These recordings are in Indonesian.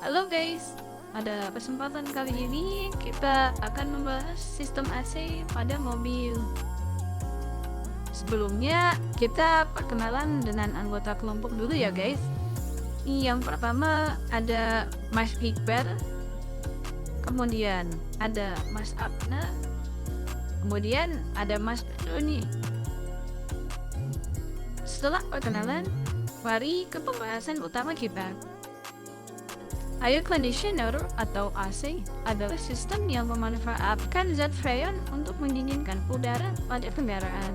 Halo guys, pada kesempatan kali ini kita akan membahas sistem AC pada mobil. Sebelumnya kita perkenalan dengan anggota kelompok dulu ya guys. Yang pertama ada Mas Iqbal, kemudian ada Mas Abna, kemudian ada Mas Doni. Setelah perkenalan, mari ke pembahasan utama kita. Air conditioner atau AC adalah sistem yang memanfaatkan zat freon untuk mendinginkan udara pada kendaraan.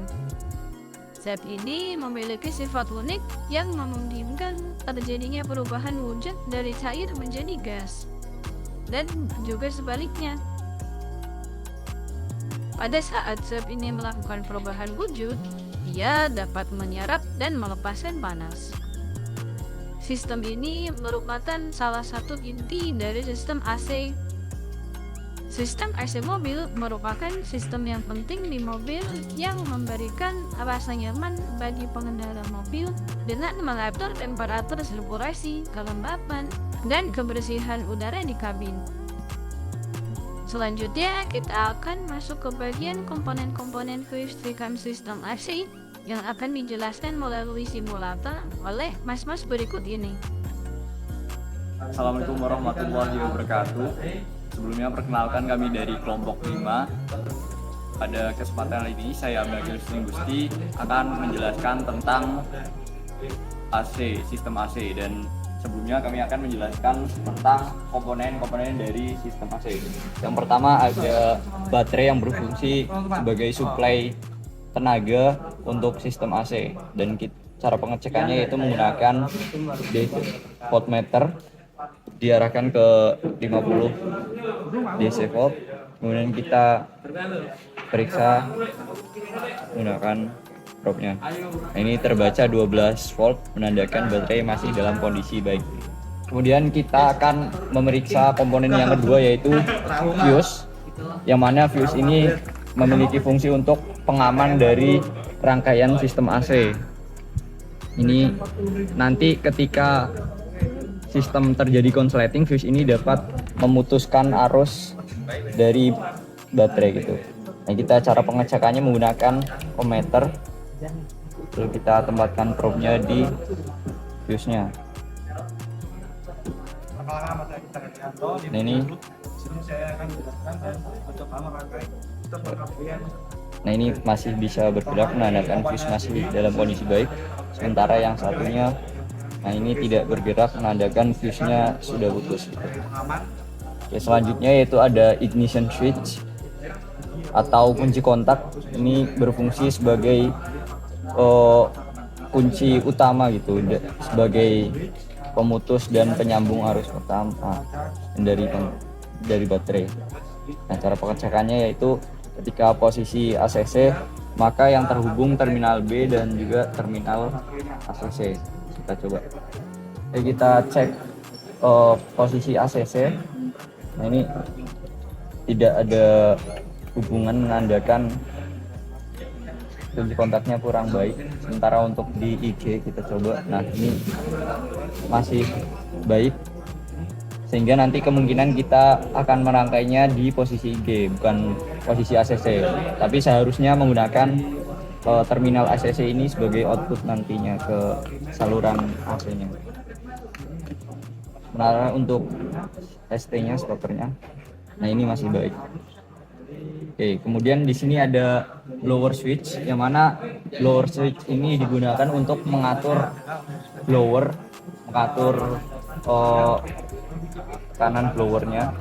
Zat ini memiliki sifat unik yang memungkinkan terjadinya perubahan wujud dari cair menjadi gas, dan juga sebaliknya. Pada saat zat ini melakukan perubahan wujud, ia dapat menyerap dan melepaskan panas. Sistem ini merupakan salah satu inti dari sistem AC. Sistem AC mobil merupakan sistem yang penting di mobil yang memberikan rasa nyaman bagi pengendara mobil dengan mengatur temperatur sirkulasi, kelembapan, dan kebersihan udara di kabin. Selanjutnya, kita akan masuk ke bagian komponen-komponen kelistrikan sistem AC yang akan dijelaskan melalui simulator oleh mas-mas berikut ini. Assalamualaikum warahmatullahi wabarakatuh. Sebelumnya perkenalkan kami dari kelompok 5. Pada kesempatan ini saya Abdul Gusti akan menjelaskan tentang AC, sistem AC, dan sebelumnya kami akan menjelaskan tentang komponen-komponen dari sistem AC. Yang pertama ada baterai yang berfungsi sebagai suplai tenaga untuk sistem AC, dan cara pengecekannya yaitu menggunakan voltmeter diarahkan ke 50 DC volt, kemudian kita periksa menggunakan probe-nya. Nah, ini terbaca 12 volt menandakan baterai masih dalam kondisi baik. Kemudian kita akan memeriksa komponen yang kedua yaitu fuse, yang mana fuse ini memiliki fungsi untuk pengaman dari rangkaian sistem AC. Ini nanti ketika sistem terjadi konsleting, fuse ini dapat memutuskan arus dari baterai gitu. Nah, kita cara pengecekannya menggunakan ohmmeter. Lalu kita tempatkan probe-nya di fuse-nya. Nah, ini masih bisa bergerak, menandakan fuse masih dalam kondisi baik. Sementara yang satunya, nah ini tidak bergerak, menandakan fuse-nya sudah putus. Oke, selanjutnya yaitu ada ignition switch atau kunci kontak. Ini berfungsi sebagai kunci utama gitu, sebagai pemutus dan penyambung arus utama dari baterai. Nah, cara pengecekannya yaitu ketika posisi ACC, maka yang terhubung terminal B dan juga terminal ACC. Kita coba. Kita cek posisi ACC. Nah, ini tidak ada hubungan, menandakan kunci kontaknya kurang baik. Sementara untuk di IG kita coba. Nah, ini masih baik, sehingga nanti kemungkinan kita akan merangkainya di posisi IG, bukan posisi ACC, tapi seharusnya menggunakan terminal ACC ini sebagai output nantinya ke saluran AC-nya. Sementara untuk ST-nya, stopernya, nah ini masih baik. Oke, kemudian di sini ada blower switch, yang mana blower switch ini digunakan untuk mengatur blower, mengatur kanan blowernya,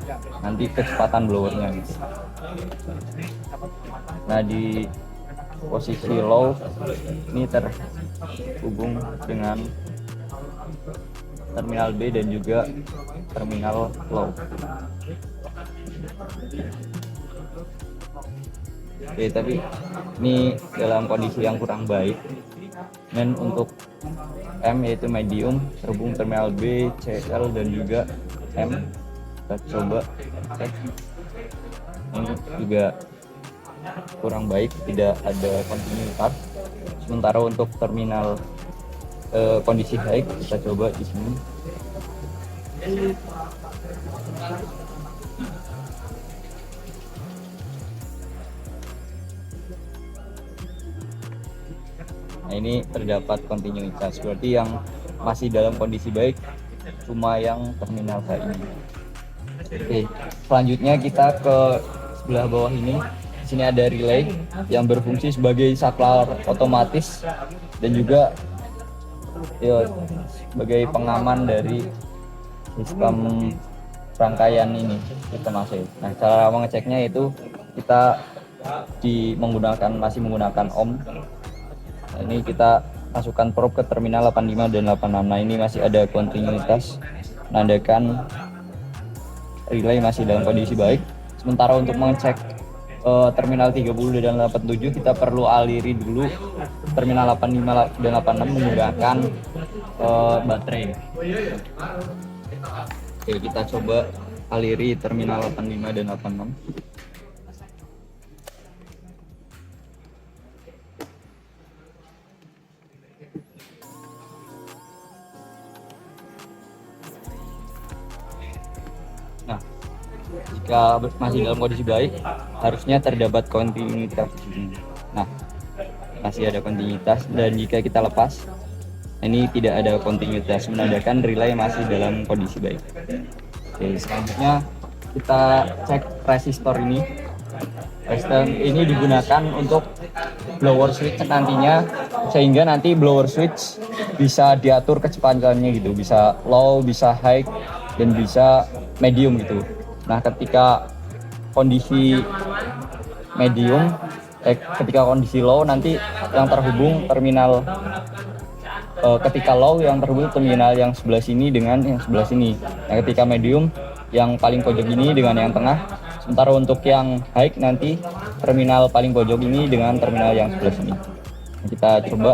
nanti kecepatan blowernya gitu. Nah, di posisi low ini terhubung dengan terminal B dan juga terminal low. Oke, tapi ini dalam kondisi yang kurang baik. Dan untuk M yaitu medium, terhubung terminal B, CL dan juga M. Kita coba cek. Ini juga kurang baik, tidak ada kontinuitas. Sementara untuk terminal kondisi high, kita coba di sini. Nah, ini terdapat kontinuitas, berarti yang masih dalam kondisi baik cuma yang terminal H ini. Oke, selanjutnya kita ke sebelah bawah ini. Di sini ada relay yang berfungsi sebagai saklar otomatis dan juga ya, sebagai pengaman dari sistem rangkaian ini, sistem AC. Nah, cara mengeceknya itu kita masih menggunakan ohm. Nah, ini kita masukkan probe ke terminal 85 dan 86. Nah, ini masih ada kontinuitas, menandakan relay masih dalam kondisi baik. Sementara untuk mengecek terminal 30 dan 87, kita perlu aliri dulu terminal 85 dan 86 menggunakan baterai. Oke, kita coba aliri terminal 85 dan 86. Nah, jika masih dalam kondisi baik, harusnya terdapat kontinuitas di sini. Nah, masih ada kontinuitas, dan jika kita lepas, ini tidak ada kontinuitas, menandakan relay masih dalam kondisi baik. Oke, selanjutnya kita cek resistor ini. Resistor ini digunakan untuk blower switch nantinya, sehingga nanti blower switch bisa diatur kecepatannya gitu, bisa low, bisa high, dan bisa medium gitu. Nah, ketika kondisi medium, ketika kondisi low, nanti yang terhubung terminal ketika low yang terhubung terminal yang sebelah sini dengan yang sebelah sini. Nah, ketika medium yang paling pojok ini dengan yang tengah. Sementara untuk yang high nanti terminal paling pojok ini dengan terminal yang sebelah sini. Nah, kita coba,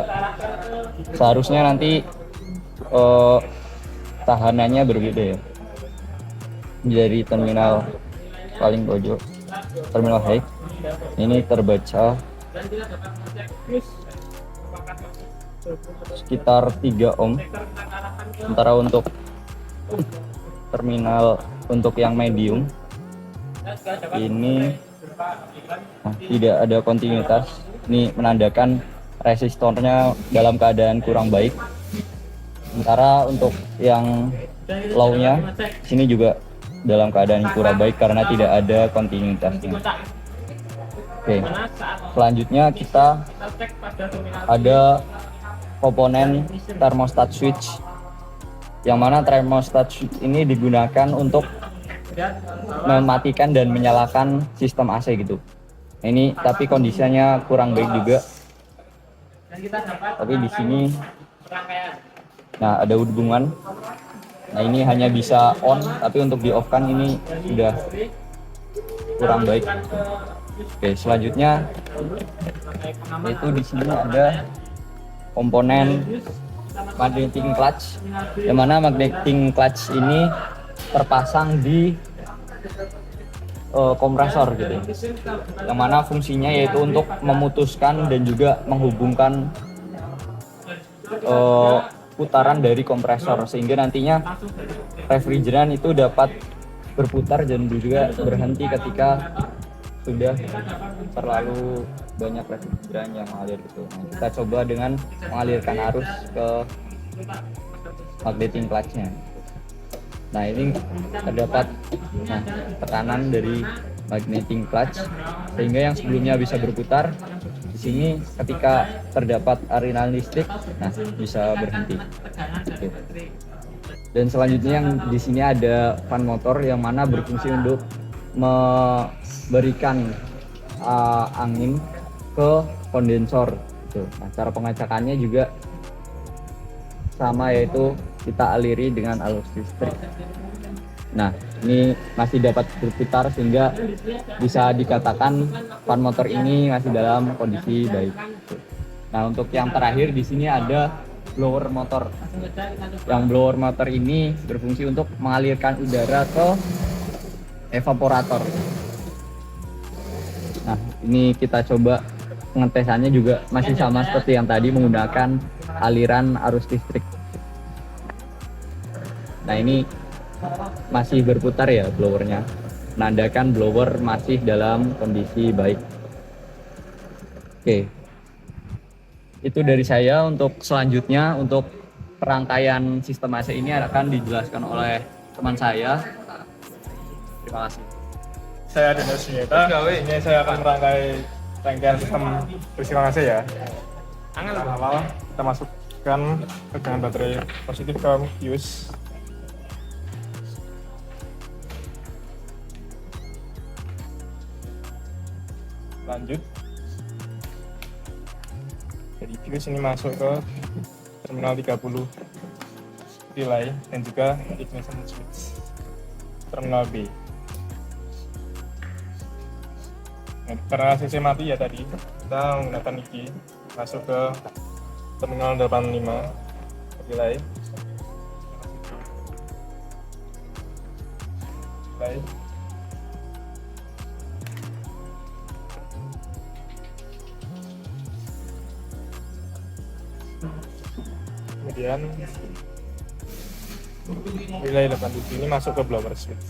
seharusnya nanti tahanannya berbeda ya. Dari terminal paling pojok, terminal high ini terbaca sekitar 3 ohm. Sementara untuk terminal untuk yang medium ini tidak ada kontinuitas. Ini menandakan resistornya dalam keadaan kurang baik. Sementara untuk yang low-nya sini juga dalam keadaan kurang baik karena tidak ada kontinuitasnya. Oke, selanjutnya kita ada komponen thermostat switch, yang mana thermostat switch ini digunakan untuk mematikan dan menyalakan sistem AC gitu. Ini tapi kondisinya kurang baik juga. Tapi di sini, nah, ada hubungan. Nah, ini hanya bisa on, tapi untuk di off kan ini sudah kurang baik. Oke, selanjutnya itu di sini ada komponen magnetic clutch, yang mana magnetic clutch ini terpasang di kompresor gitu, yang mana fungsinya yaitu untuk memutuskan dan juga menghubungkan putaran dari kompresor, sehingga nantinya refrigeran itu dapat berputar dan juga berhenti ketika sudah terlalu banyak refrigeran yang mengalir gitu. Nah, kita coba dengan mengalirkan arus ke magnetic clutch-nya. Nah, ini terdapat tekanan dari magnetic clutch, sehingga yang sebelumnya bisa berputar di sini ketika terdapat aliran listrik, nah, bisa berhenti. Oke. Dan selanjutnya yang di sini ada fan motor, yang mana berfungsi untuk memberikan angin ke kondensor. Gitu. Nah, cara pengecekannya juga sama, yaitu kita aliri dengan arus listrik. Nah, ini masih dapat berputar sehingga bisa dikatakan fan motor ini masih dalam kondisi baik. Nah, untuk yang terakhir di sini ada blower motor. Yang blower motor ini berfungsi untuk mengalirkan udara ke evaporator. Nah, ini kita coba pengetesannya juga masih sama seperti yang tadi, menggunakan aliran arus listrik. Nah, ini masih berputar ya blowernya, menandakan blower masih dalam kondisi baik. Oke, itu dari saya. Untuk selanjutnya, untuk perangkaian sistem AC ini akan dijelaskan oleh teman saya. Terima kasih. Saya Dennis Nyeta. Ini saya akan merangkai rangkaian sistem listrik AC ya. Awal kita masukkan tegangan baterai positif ke fuse. Lanjut. Jadi fuse ini masuk ke terminal 30 relay dan juga ignition switch terminal B. Nah, karena ACC mati ya tadi, kita menggunakan iki masuk ke terminal 85 relay. Kemudian relay 87 ini masuk ke blower switch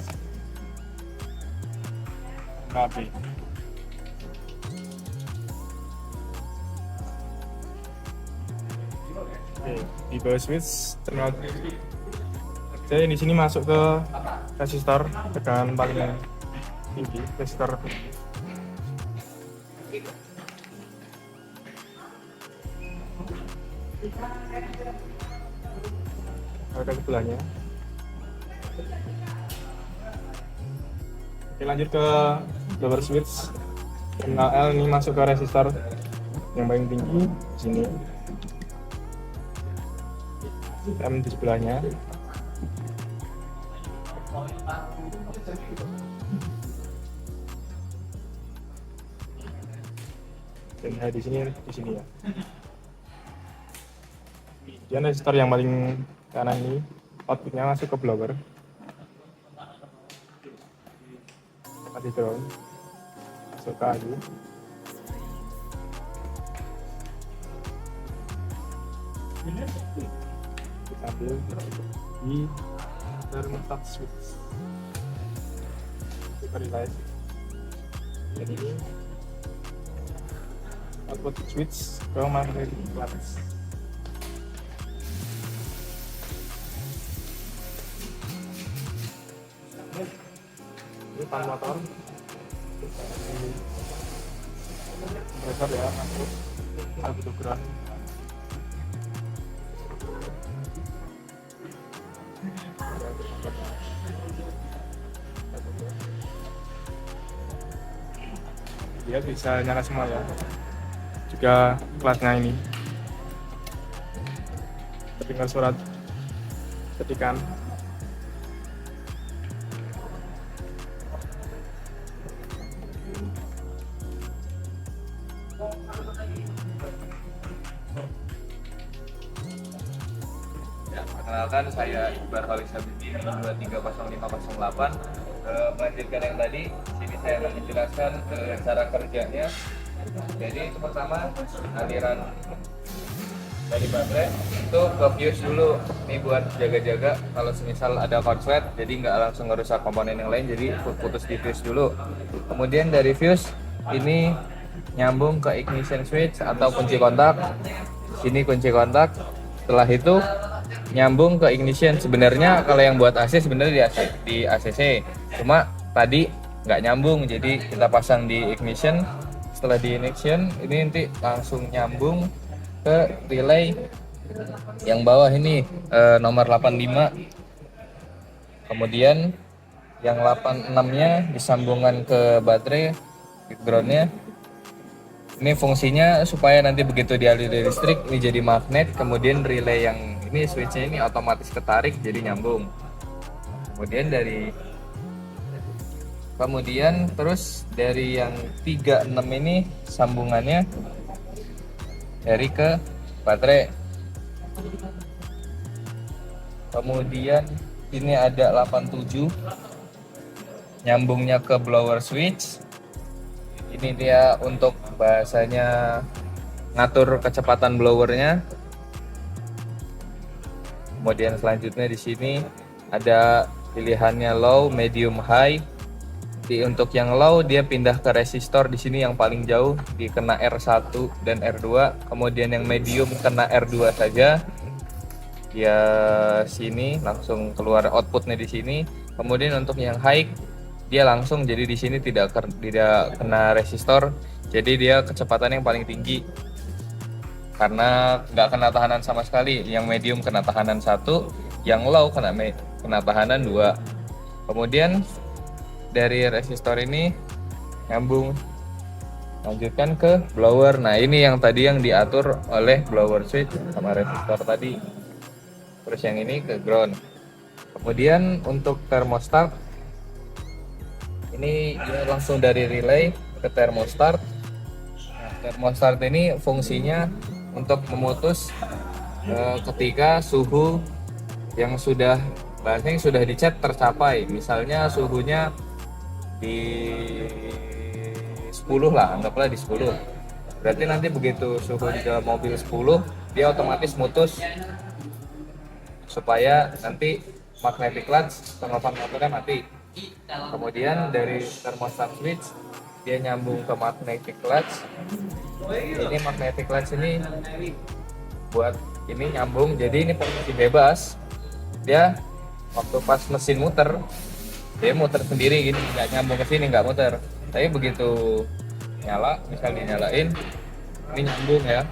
KB. Oke, di bawah switch terminal. Jadi di sini masuk ke resistor tegangan paling tinggi, resistor ada sebelahnya. Oke, lanjut ke blower switch terminal L, ini masuk ke resistor yang paling tinggi di sini. M di sebelahnya. Dan di sini ya. Kemudian resistor yang paling kanan ini outputnya masuk ke blower. Masih ground. Masuk ke AU. Ambil di terminal switch. Kita realize. Jadi ini output switch ke magnetic flux. Ini pan motor. Kompresor ya, masuk satu ground. Dia bisa nyala semua ya. Juga kelasnya ini. Terdengar surat ketikan. Ya, perkenalkan saya Iqbal Khalid Sabiti 230508. Melanjutkan yang tadi, sini saya akan menjelaskan cara kerjanya. Jadi itu pertama aliran dari baterai itu ke fuse dulu. Ini buat jaga-jaga kalau semisal ada konslet, jadi nggak langsung ngerusak komponen yang lain. Jadi putus di fuse dulu. Kemudian dari fuse ini nyambung ke ignition switch atau kunci kontak. Sini kunci kontak. Setelah itu nyambung ke ignition. Sebenarnya kalau yang buat AC sebenarnya di ACC, cuma tadi nggak nyambung, jadi kita pasang di ignition. Setelah di ignition ini nanti langsung nyambung ke relay yang bawah ini, nomor 85. Kemudian yang 86-nya disambungkan ke baterai groundnya. Ini fungsinya supaya nanti begitu dialiri listrik ini jadi magnet. Kemudian relay yang ini switchnya ini otomatis ketarik jadi nyambung. Kemudian terus dari yang 36 ini sambungannya dari ke baterai. Kemudian ini ada 87 nyambungnya ke blower switch. Ini dia untuk bahasanya ngatur kecepatan blowernya. Kemudian selanjutnya di sini ada pilihannya low, medium, high. Untuk yang low dia pindah ke resistor di sini yang paling jauh, di kena R1 dan R2. Kemudian yang medium kena R2 saja. Dia sini langsung keluar outputnya di sini. Kemudian untuk yang high dia langsung, jadi di sini tidak kena resistor. Jadi dia kecepatan yang paling tinggi. Karena nggak kena tahanan sama sekali. Yang medium kena tahanan 1, yang low kena tahanan 2. Kemudian dari resistor ini nyambung lanjutkan ke blower. Nah, ini yang tadi yang diatur oleh blower switch sama resistor tadi. Terus yang ini ke ground. Kemudian untuk thermostat ini dia langsung dari relay ke thermostat. Nah, thermostat ini fungsinya untuk memutus ketika suhu yang sudah dicet tercapai. Misalnya suhunya di 10 lah, anggaplah di 10. Berarti nanti begitu suhu di dalam mobil 10, dia otomatis mutus supaya nanti magnetic clutch pengeluaran motornya mati. Kemudian dari thermostat switch dia nyambung ke magnetic clutch. Ini magnetic clutch ini buat ini nyambung, jadi ini posisi bebas. Dia waktu pas mesin muter dia muter sendiri gini, nggak nyambung ke sini, nggak muter. Tapi begitu nyala, misal dinyalain, ini nyambung ya.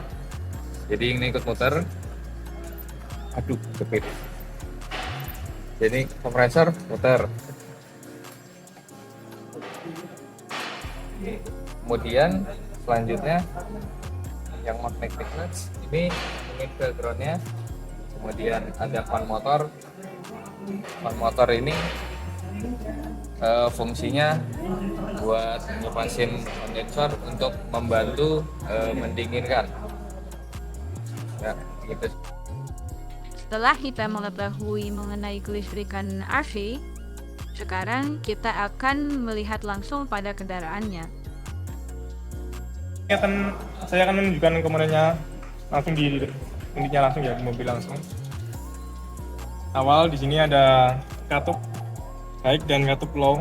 Jadi ini ikut muter. Aduh, jepit. Jadi kompresor muter. Kemudian selanjutnya yang magnetic clutch ini ke groundnya. Kemudian ada fan motor. Fan motor ini fungsinya buat ngepasin kondensor untuk membantu mendinginkan ya, gitu. Setelah kita mengetahui mengenai kelistrikan RV, sekarang kita akan melihat langsung pada kendaraannya. Saya akan menunjukkan komponennya langsung di unitnya langsung ya, di mobil langsung. Awal di sini ada katup high dan katup low.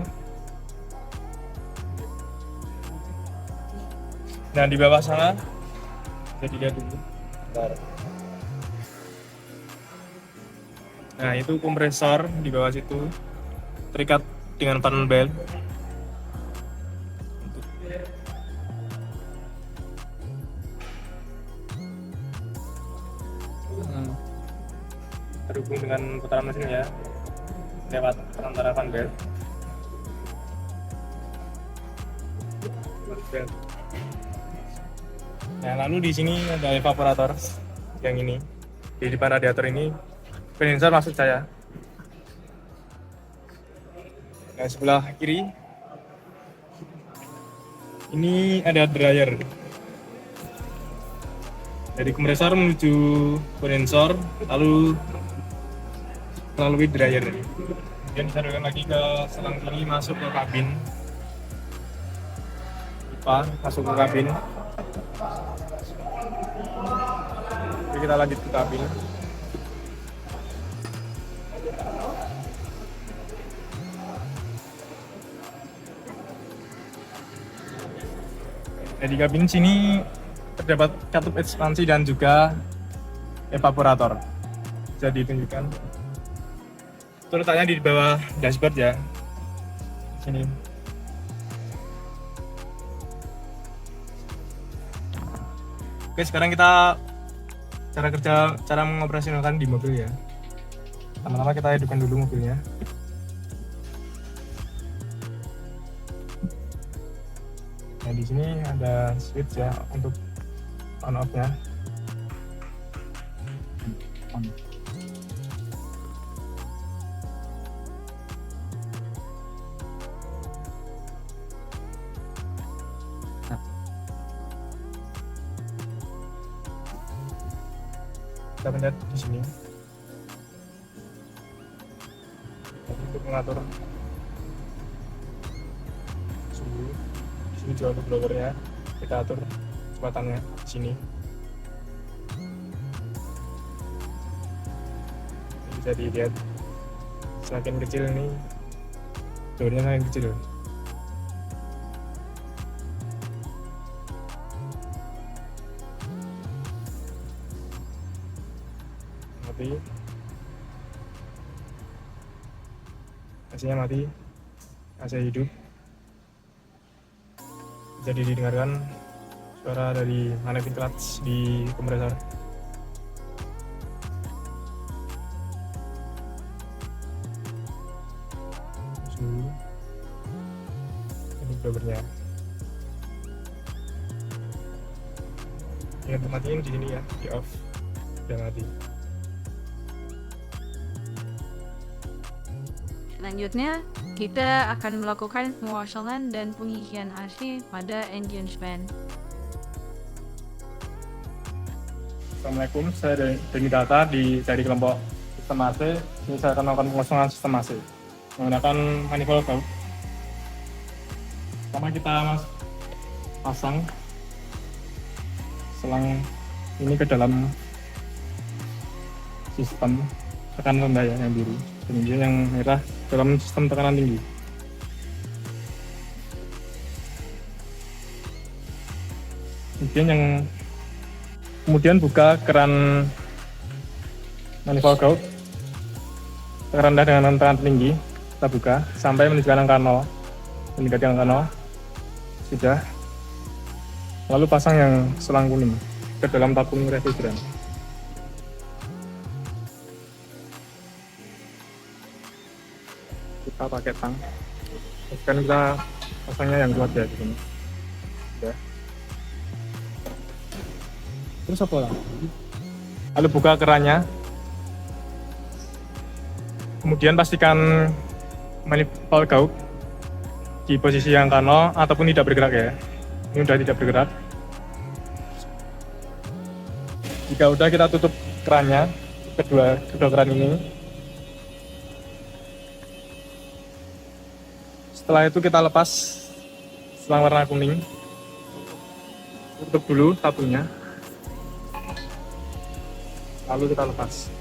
Nah, di bawah sana bisa dilihat dulu. Bentar. Nah, itu kompresor di bawah situ terikat dengan fan belt. Terhubung dengan putaran mesin ya, lewat perantara fan belt. Nah, lalu di sini ada evaporator yang ini. Di depan radiator ini kondensor maksud saya. Nah, sebelah kiri ini ada dryer. Dari kompresor menuju kondensor, lalu melalui dryer. Kemudian disalurkan lagi ke selang sini, masuk ke kabin. Pipa masuk ke kabin. Oke, kita lanjut ke kabin. Nah, di kabin sini terdapat katup ekspansi dan juga evaporator. Bisa ditunjukkan. Itu letaknya di bawah dashboard ya. Di sini. Oke, sekarang kita cara mengoperasionalkan di mobil ya. Pertama-tama kita hidupkan dulu mobilnya. Nah, di sini ada switch ya untuk on off-nya. Kita pencet di sini. Untuk mengatur suhu juga untuk blowernya, kita atur kecepatannya di sini. Bisa dilihat semakin kecil ini jalurnya semakin kecil. Mati, AC-nya mati, AC hidup. Jadi didengarkan suara dari manekin clutch di kompresor. Ini blowernya. Ingat matiin di sini ya, di off, udah mati. Selanjutnya, kita akan melakukan pengosongan dan pengisian AC pada engine fan. Assalamualaikum, saya dari data dari kelompok sistem AC. Ini saya akan melakukan pengosongan sistem AC menggunakan manifold valve. Pertama kita pasang selang ini ke dalam sistem tekanan rendah ya, yang biru, kemudian yang merah dalam sistem tekanan tinggi. Kemudian buka keran manifold valve tekanan rendah dengan tekanan tinggi, kita buka sampai menunjukkan angka 0, mendekati angka 0. Sudah. Lalu pasang yang selang kuning ke dalam tabung refrigeran. Kita pakai tang. Sekarang kita pasangnya yang kuat ya di sini. Sudah. Terus apa lagi? Lalu buka kerannya. Kemudian pastikan manifold valve di posisi yang kano ataupun tidak bergerak ya. Ini sudah tidak bergerak. Jika udah, kita tutup kerannya, kedua keran ini. Setelah itu kita lepas selang warna kuning. Tutup dulu tabungnya. Lalu kita lepas.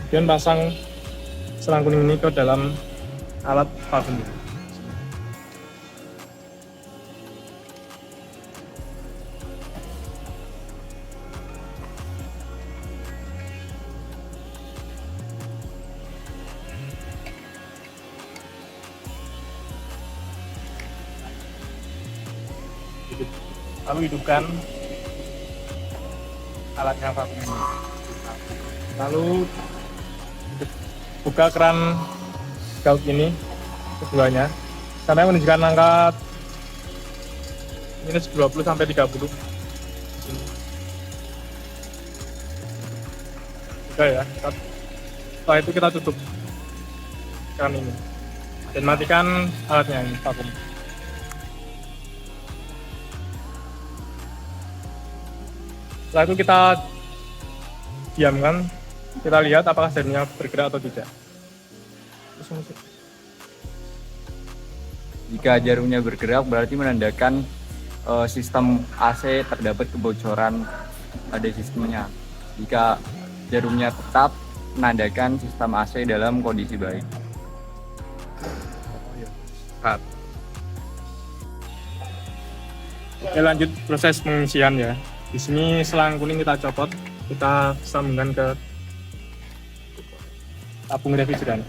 Kemudian pasang selang kuning ini ke dalam alat vakum. Lalu hidupkan alatnya vakum ini. Lalu buka keran valve ini keduanya sampai menunjukkan angka minus 20 sampai 30. Sudah ya. Setelah itu kita tutup keran ini dan matikan alatnya ini vakum. Setelah itu kita diamkan, kita lihat apakah jarumnya bergerak atau tidak. Jika jarumnya bergerak berarti menandakan sistem AC terdapat kebocoran pada sistemnya. Jika jarumnya tetap, menandakan sistem AC dalam kondisi baik. Oke, lanjut proses pengisian ya. Di sini selang kuning kita copot, kita sambungkan ke tabung refrigeran.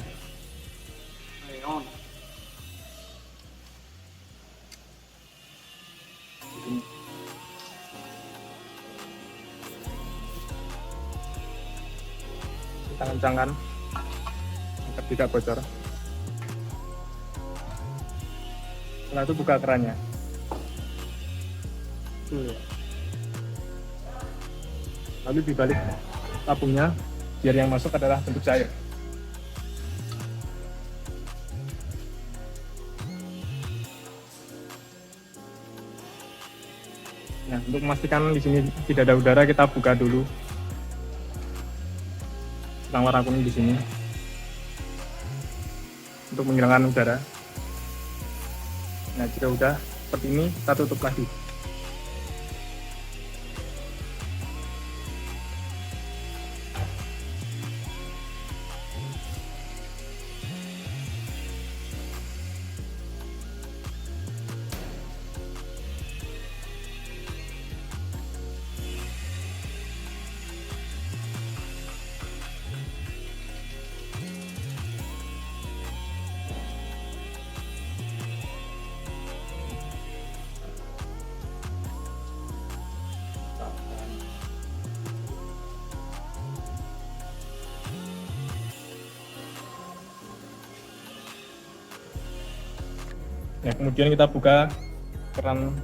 Kita kencangkan agar tidak bocor. Setelah itu buka kerannya. Lalu dibalik tabungnya biar yang masuk adalah bentuk cair. Nah, untuk memastikan di sini tidak ada udara, kita buka dulu selang warna kuning di sini. untuk menghilangkan udara. Nah, jika udah seperti ini, kita tutup lagi. Ya, kemudian kita buka kerannya.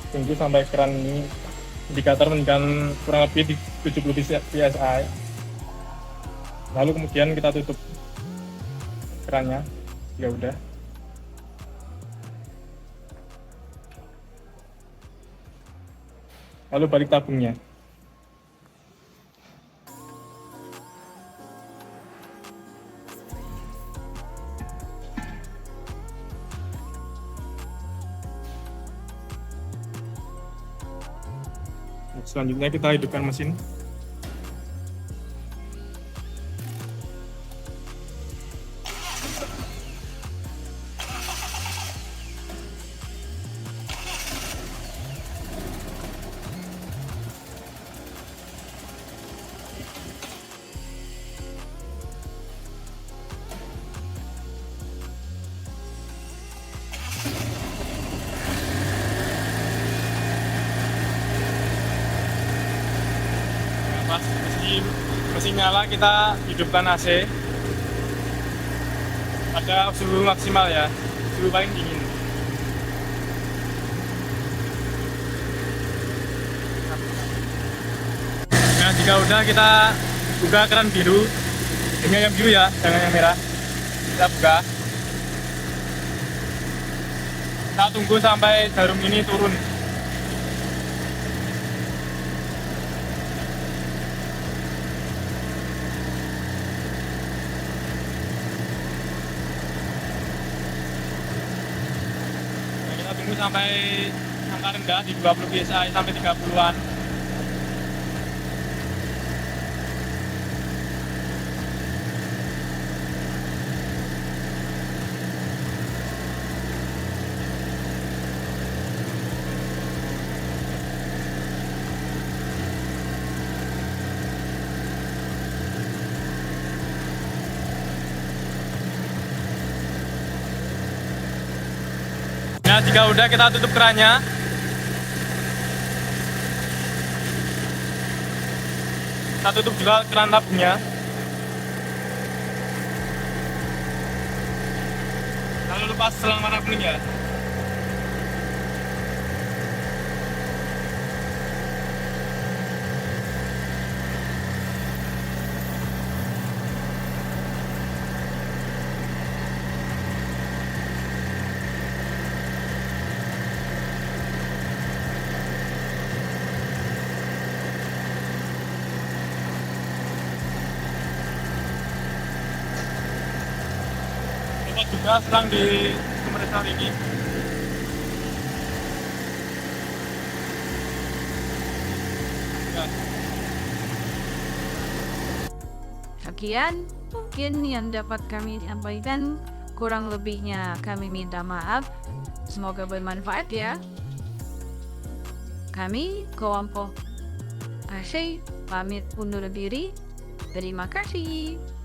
Tunggu sampai keran ini indikator menunjukkan kurang lebih di 70 psi. Lalu kemudian kita tutup kerannya. Ya udah. Lalu balik tabungnya. Selanjutnya kita hidupkan mesin. Pas mesin nyala, kita hidupkan AC pada suhu maksimal ya, suhu paling dingin. Nah, jika udah, kita buka keran biru. Ini yang biru ya, jangan yang merah. Kita buka. Kita tunggu sampai jarum ini turun. Tunggu sampai angka rendah di 20 psi sampai 30-an. Nah, jika udah, kita tutup kerannya. Kita tutup juga keran tabungnya. Lalu lepas selang warna kuning ya. Juga sedang di kompresor ini. Sekian mungkin yang dapat kami sampaikan, kurang lebihnya kami minta maaf. Semoga bermanfaat ya. Kami kelompok AC pamit undur diri. Terima kasih.